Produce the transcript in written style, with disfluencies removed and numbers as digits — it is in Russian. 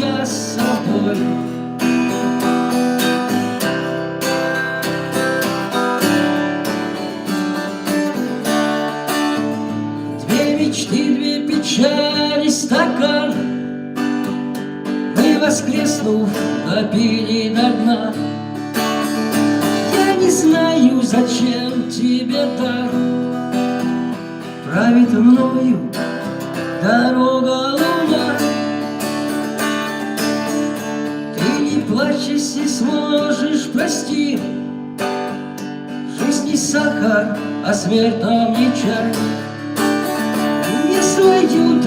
я с собой. Две мечты, две печали, стакан мы, воскреснув, допили до дна. Я не знаю, зачем тебе так правит мною дорога луна. Ты не плачь, если сможешь, прости. Жизнь не сахар, а смерть нам не чай. Не свою